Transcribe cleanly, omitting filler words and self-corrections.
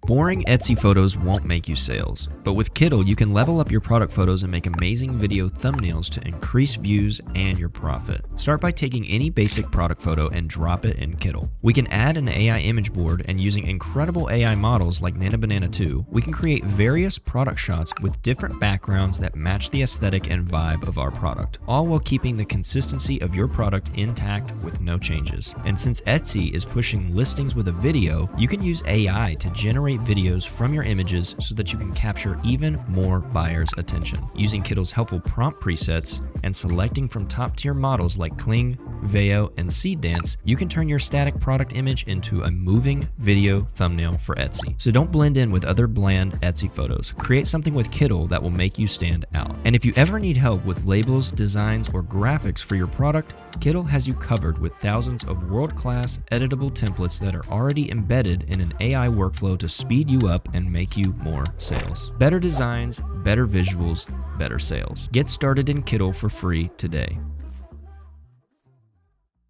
Boring Etsy photos won't make you sales, but with Kittl, you can level up your product photos and make amazing video thumbnails to increase views and your profit. Start by taking any basic product photo and drop it in Kittl. We can add an AI image board, and using incredible AI models like Nanobanana 2, we can create various product shots with different backgrounds that match the aesthetic and vibe of our product, all while keeping the consistency of your product intact with no changes. And since Etsy is pushing listings with a video, you can use AI to generate videos from your images so that you can capture even more buyers' attention. Using Kittl's helpful prompt presets and selecting from top-tier models like Kling, Veo, and Seed Dance, you can turn your static product image into a moving video thumbnail for Etsy. So don't blend in with other bland Etsy photos. Create something with Kittl that will make you stand out. And if you ever need help with labels, designs, or graphics for your product, Kittl has you covered with thousands of world-class editable templates that are already embedded in an AI workflow to speed you up and make you more sales. Better designs, better visuals, better sales. Get started in Kittl for free today.